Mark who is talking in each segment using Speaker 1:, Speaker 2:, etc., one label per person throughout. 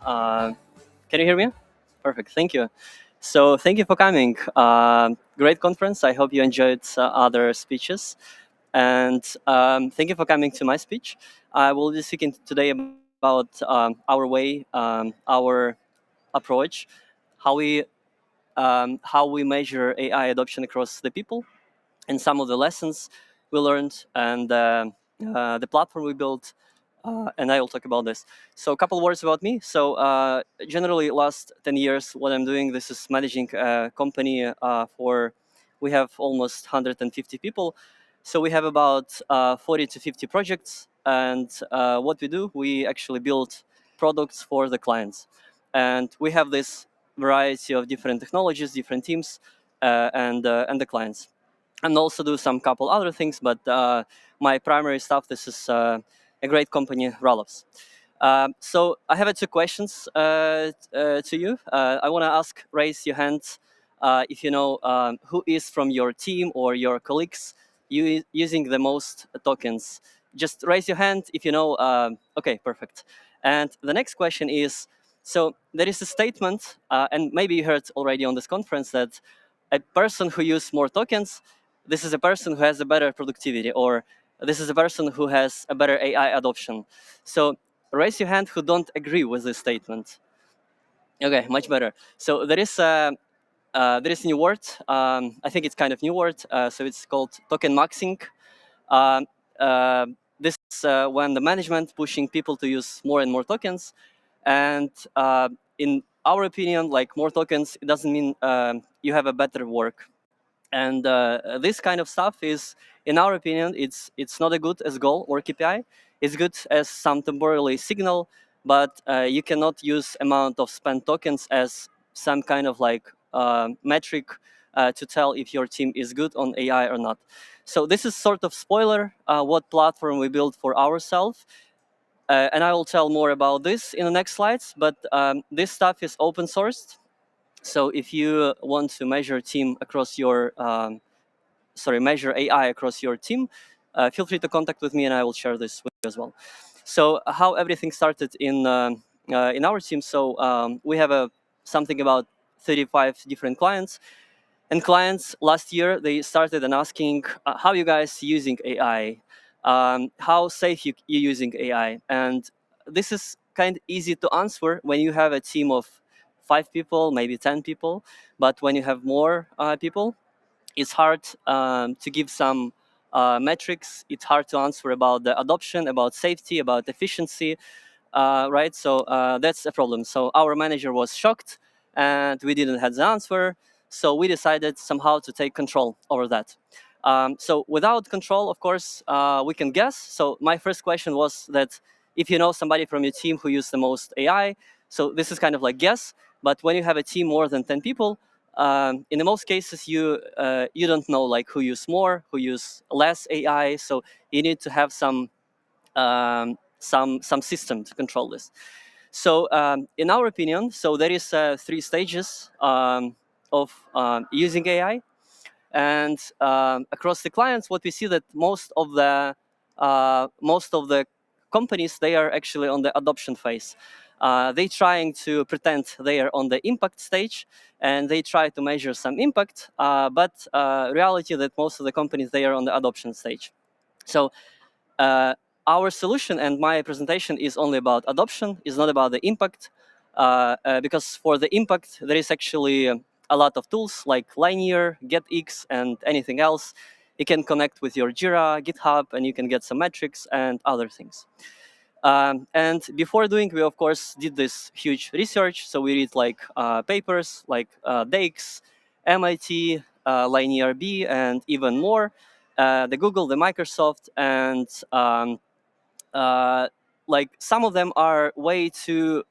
Speaker 1: Can you hear me? Perfect. Thank you. So thank you for coming. Great conference. I hope you enjoyed other speeches. And thank you for coming to my speech. I will be speaking today about our way, our approach, how we measure AI adoption across the people, and some of the lessons we learned, and the platform we built, and I will talk about this. So a couple words about me. So generally, last 10 years, what I'm doing, this is managing a company we have almost 150 people. So we have about 40 to 50 projects. And what we do, we actually build products for the clients. And we have this variety of different technologies, different teams, and the clients. And also do some couple other things, but my primary stuff, this is a great company, Ralphs. So I have two questions to you. I want to ask, raise your hand if you know who is from your team or your colleagues using the most tokens. Just raise your hand if you know. Okay, perfect. And the next question is, so there is a statement, and maybe you heard already on this conference, that a person who uses more tokens, this is a person who has a better productivity, or this is a person who has a better AI adoption. So raise your hand who don't agree with this statement. Okay, much better. So there is a new word. I think it's kind of new word. So it's called token maxing. Um, uh, this is when the management pushing people to use more and more tokens. And in our opinion, like more tokens, it doesn't mean you have a better work. And this kind of stuff is, in our opinion, it's not a good as goal or KPI. It's good as some temporary signal, but you cannot use amount of spent tokens as some kind of like metric to tell if your team is good on AI or not. So this is sort of spoiler what platform we built for ourselves. And I will tell more about this in the next slides, but this stuff is open sourced. So if you want to measure team across your, measure AI across your team, feel free to contact with me and I will share this with you as well. So how everything started in our team. So we have something about 35 different clients. And clients last year, they started and asking, how you guys using AI? How safe you using AI? And this is kind of easy to answer when you have a team of 5 people, maybe 10 people. But when you have more people, it's hard to give some metrics. It's hard to answer about the adoption, about safety, about efficiency, right? So that's a problem. So our manager was shocked and we didn't have the answer. So we decided somehow to take control over that. So without control, of course, we can guess. So my first question was that if you know somebody from your team who uses the most AI, so this is kind of like guess. But when you have a team more than 10 people, in the most cases, you don't know like who use more, who use less AI. So you need to have some system to control this. So in our opinion, so there is 3 stages of using AI. And across the clients, what we see that most of the companies, they are actually on the adoption phase. They trying to pretend they are on the impact stage, and they try to measure some impact, but reality that most of the companies, they are on the adoption stage. So our solution and my presentation is only about adoption, is not about the impact, because for the impact, there is actually a lot of tools like Linear, GetX, and anything else. You can connect with your Jira, GitHub, and you can get some metrics and other things. And before doing, we of course did this huge research. So we read like papers like DAX, MIT, Linear B, and even more. The Google, the Microsoft, and like some of them are way too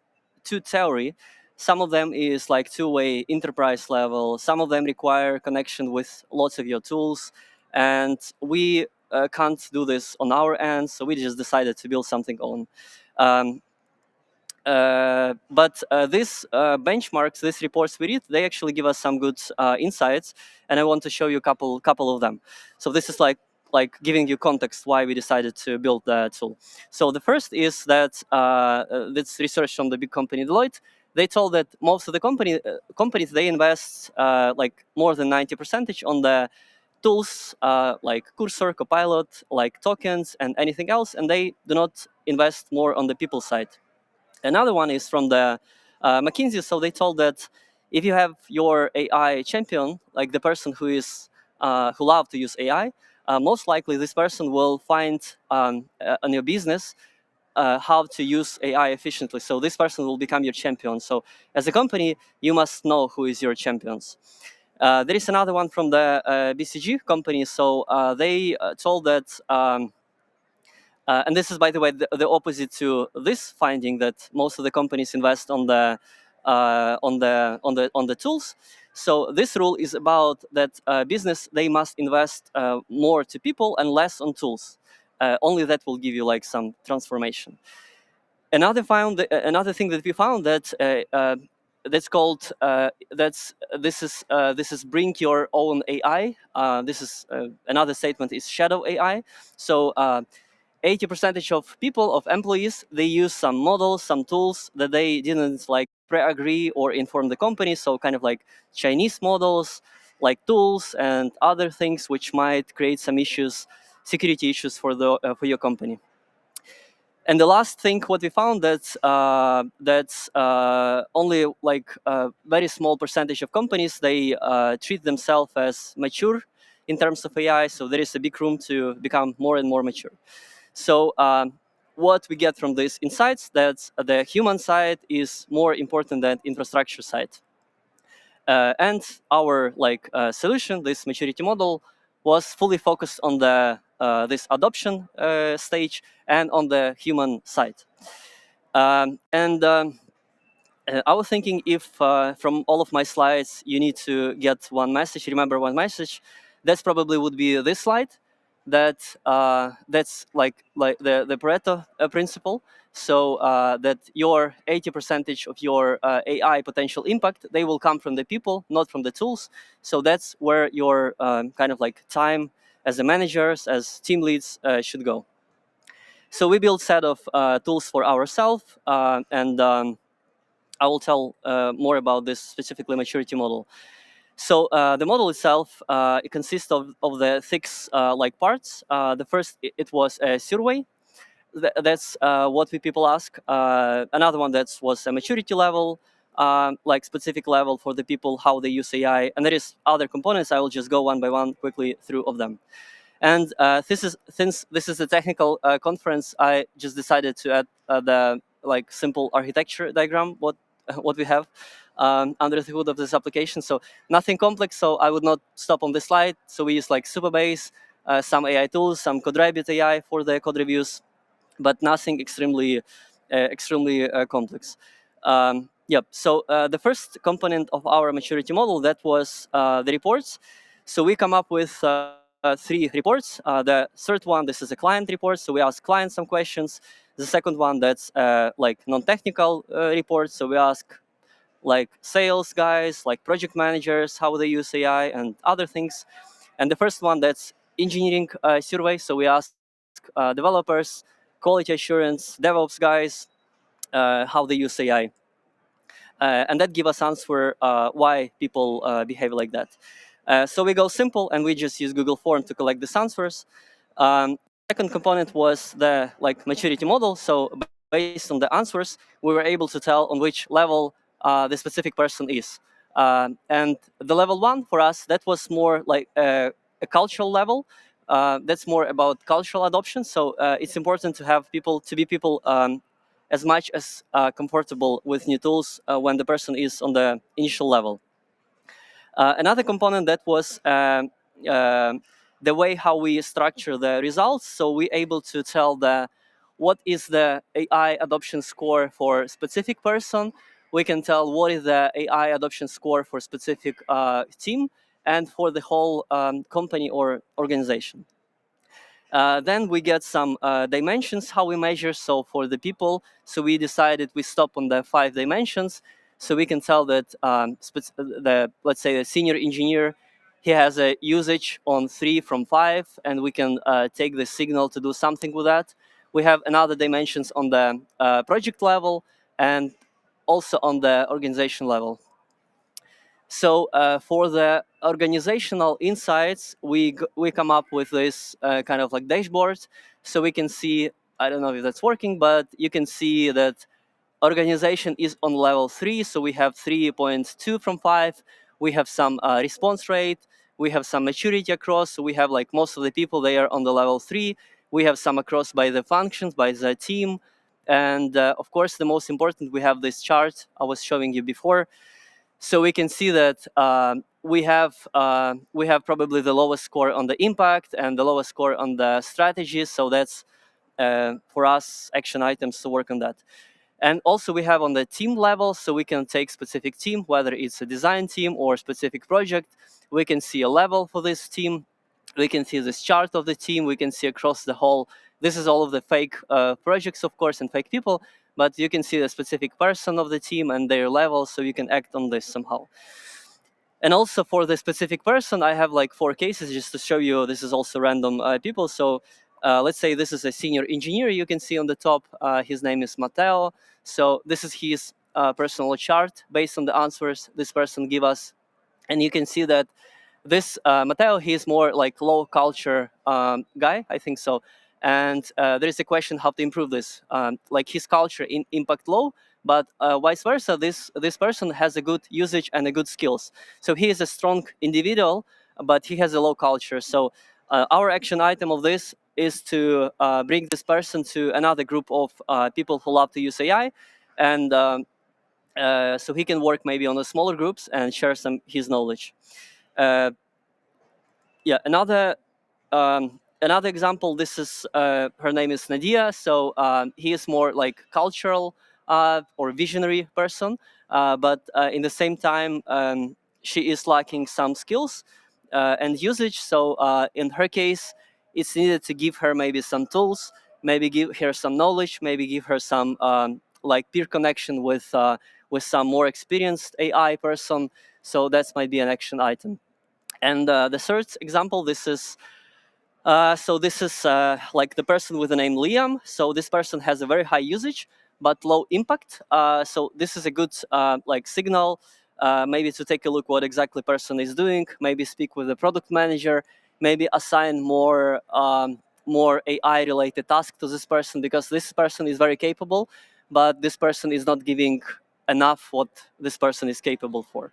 Speaker 1: theory. Some of them is like two-way enterprise level. Some of them require connection with lots of your tools, and we can't do this on our end. So we just decided to build something on. But these benchmarks, these reports we read, they actually give us some good insights, and I want to show you a couple of them. So this is like like giving you context why we decided to build the tool. So the first is that this research from the big company Deloitte. They told that most of the companies they invest like more than 90% on the tools like Cursor, Copilot, like tokens and anything else, and they do not invest more on the people side. Another one is from the McKinsey. So they told that if you have your AI champion, like the person who is who love to use AI, most likely this person will find on your business how to use AI efficiently. So this person will become your champion. So as a company, you must know who is your champions. There is another one from the BCG company. So they told that. And this is, by the way, the opposite to this finding that most of the companies invest on the tools. So this rule is about that business they must invest more to people and less on tools. Only that will give you like some transformation. Another thing that we found that that's called this is bring your own AI. This is another statement is shadow AI. So 80% of people, of employees, they use some models, some tools that they didn't like pre-agree or inform the company. So kind of like Chinese models, like tools and other things which might create some issues, security issues for your company. And the last thing, what we found that that's only like a very small percentage of companies they treat themselves as mature in terms of AI. So there is a big room to become more and more mature. So what we get from these insights that the human side is more important than infrastructure side. And our solution, this maturity model, was fully focused on the this adoption stage and on the human side. I was thinking if from all of my slides you need to get one message, remember one message, that's probably would be this slide. That's like the Pareto principle. So that your 80% of your AI potential impact, they will come from the people, not from the tools. So that's where your kind of like time as a managers, as team leads should go. So we built a set of tools for ourselves and I will tell more about this specifically maturity model. So the model itself, it consists of the six like parts. The first, it was a survey. That's what we people ask. Another one that was a maturity level, like specific level for the people, how they use AI. And there is other components. I will just go one by one quickly through of them. And since this is a technical conference, I just decided to add the like simple architecture diagram, what we have under the hood of this application. So nothing complex. So I would not stop on this slide. So we use like Supabase, some AI tools, some CodeRabbit AI for the code reviews, but nothing extremely complex. Yep. So the first component of our maturity model, that was the reports. So we come up with 3 reports. The third one, this is a client report. So we ask clients some questions. The second one, that's like non-technical report. So we ask like sales guys, like project managers, how they use AI and other things. And the first one, that's engineering survey. So we ask developers, quality assurance, DevOps guys, how they use AI. And that give us answer why people behave like that. So we go simple and we just use Google Form to collect these answers. Second component was the like maturity model. So based on the answers, we were able to tell on which level the specific person is. And the level 1 for us, that was more like a cultural level. That's more about cultural adoption. So it's important to have people, to be people as much as comfortable with new tools when the person is on the initial level. Another component that was the way how we structure the results. So we're able to tell what is the AI adoption score for specific person. We can tell what is the AI adoption score for specific team and for the whole company or organization. Then we get some dimensions how we measure. So for the people, so we decided we stop on the 5 dimensions. So we can tell that let's say the senior engineer, he has a usage on 3 from 5, and we can take the signal to do something with that. We have another dimensions on the project level and also on the organization level. So for the organizational insights, we come up with this kind of like dashboard, so we can see, I don't know if that's working, but you can see that organization is on level 3, so we have 3.2 from 5. We have some response rate. We have some maturity across, so we have like most of the people, they are on the level 3. We have some across by the functions, by the team. And of course, the most important, we have this chart I was showing you before. So we can see that we have probably the lowest score on the impact and the lowest score on the strategies. So that's for us action items to work on that. And also we have on the team level, so we can take specific team, whether it's a design team or specific project. We can see a level for this team. We can see this chart of the team. We can see across the whole. This is all of the fake projects, of course, and fake people. But you can see the specific person of the team and their level, so you can act on this somehow. And also for the specific person, I have like 4 cases just to show you. This is also random people. So let's say this is a senior engineer. You can see on the top, his name is Matteo. So this is his personal chart based on the answers this person give us. And you can see that this Matteo, he's more like low culture guy, I think so. And there is a question how to improve this. Like his culture impact low, but vice versa, this person has a good usage and a good skills. So he is a strong individual, but he has a low culture. So our action item of this is to bring this person to another group of people who love to use AI, and so he can work maybe on the smaller groups and share some his knowledge. Yeah, another example. This is her name is Nadia. So he is more like cultural or visionary person, but in the same time, she is lacking some skills and usage. So in her case, it's needed to give her maybe some tools, maybe give her some knowledge, maybe give her some like peer connection with some more experienced AI person. So that might be an action item. And the third example, this is like the person with the name Liam. So this person has a very high usage, but low impact. So this is a good like signal, maybe to take a look what exactly person is doing, maybe speak with the product manager, maybe assign more AI related task to this person, because this person is very capable, but this person is not giving enough what this person is capable for.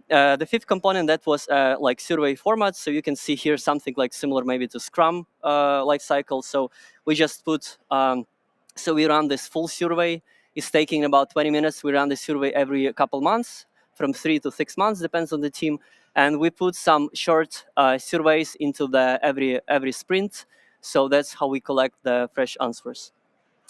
Speaker 1: The fifth component, that was like survey format. So you can see here something like similar maybe to Scrum lifecycle. So we just put, so we run this full survey. It's taking about 20 minutes. We run the survey every couple months, from 3 to 6 months, depends on the team. And we put some short surveys into the every sprint. So that's how we collect the fresh answers.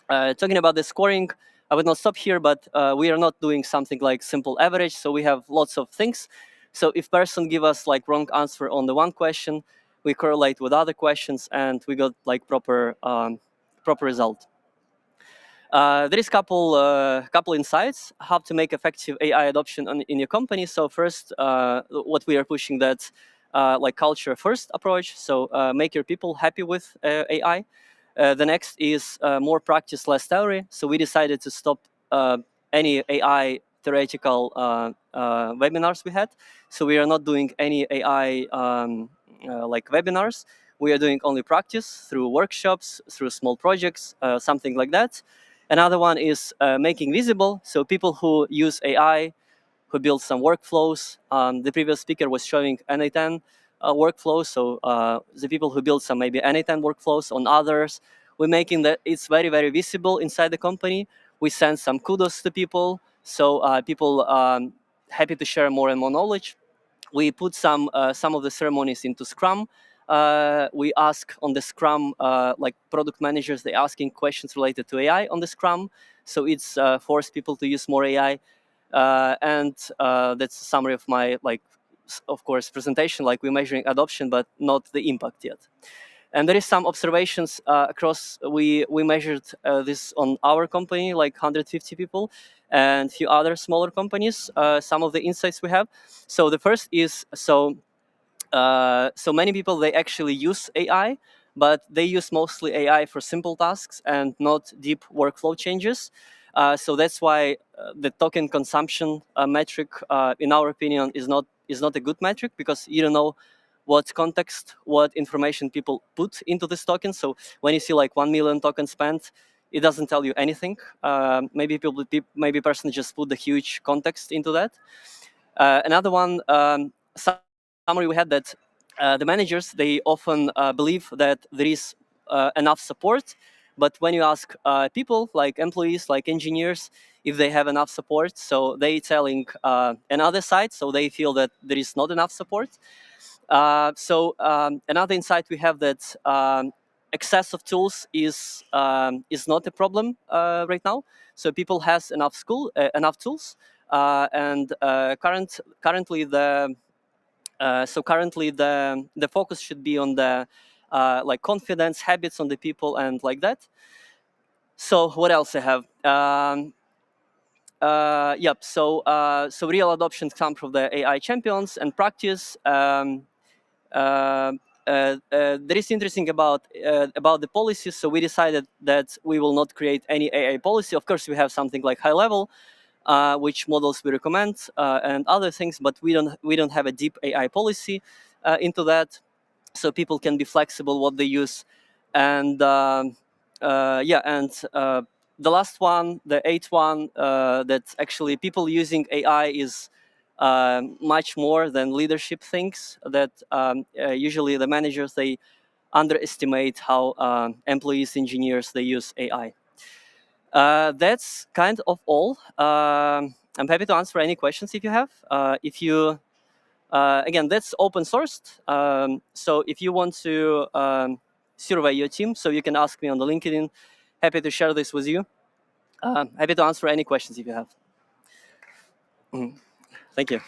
Speaker 1: Talking about the scoring, I would not stop here, but we are not doing something like simple average. So we have lots of things. So if person give us like wrong answer on the one question, we correlate with other questions, and we got like proper result. There is couple insights how to make effective AI adoption in your company. So first, what we are pushing, that like culture first approach. So make your people happy with AI. The next is more practice, less theory. So we decided to stop any AI theoretical webinars we had. So we are not doing any AI like webinars. We are doing only practice through workshops, through small projects, something like that. Another one is making visible. So people who use AI, who build some workflows. The previous speaker was showing N8N workflows. So the people who build some maybe N8N workflows on others, we're making that it's very, very visible inside the company. We send some kudos to people. So people happy to share more and more knowledge. We put some of the ceremonies into Scrum. We ask on the Scrum, like product managers, they asking questions related to AI on the Scrum. So it's force people to use more AI. And that's a summary of my, like, of course, presentation. Like, we're measuring adoption, but not the impact yet. And there is some observations across. We measured this on our company, like 150 people, and a few other smaller companies. Some of the insights we have. So the first is, so So many people, they actually use AI, but they use mostly AI for simple tasks and not deep workflow changes. So that's why the token consumption metric, in our opinion, is not a good metric, because you don't know what context, what information people put into this token. So when you see like 1 million tokens spent, it doesn't tell you anything. Maybe person just put the huge context into that. Another one, summary we had, that the managers, they often believe that there is enough support, but when you ask people like employees, like engineers, if they have enough support, so they telling another side, so they feel that there is not enough support. Another insight we have, that excess of tools is not a problem right now. So people has enough tools, and currently the focus should be on the like confidence, habits on the people, and like that. So what else I have? Yep. So real adoption comes from the AI champions and practice. There is interesting about the policies. So we decided that we will not create any AI policy. Of course, we have something like high level, which models we recommend, and other things, but we don't have a deep AI policy into that, so people can be flexible what they use. And yeah, and the last one, the eighth one, that actually people using AI is much more than leadership thinks. That usually the managers, they underestimate how employees, engineers, they use AI. That's kind of all. I'm happy to answer any questions if you have. If you Again, that's open sourced. So if you want to survey your team, so you can ask me on the LinkedIn. Happy to share this with you. Happy to answer any questions if you have. Mhm. Thank you.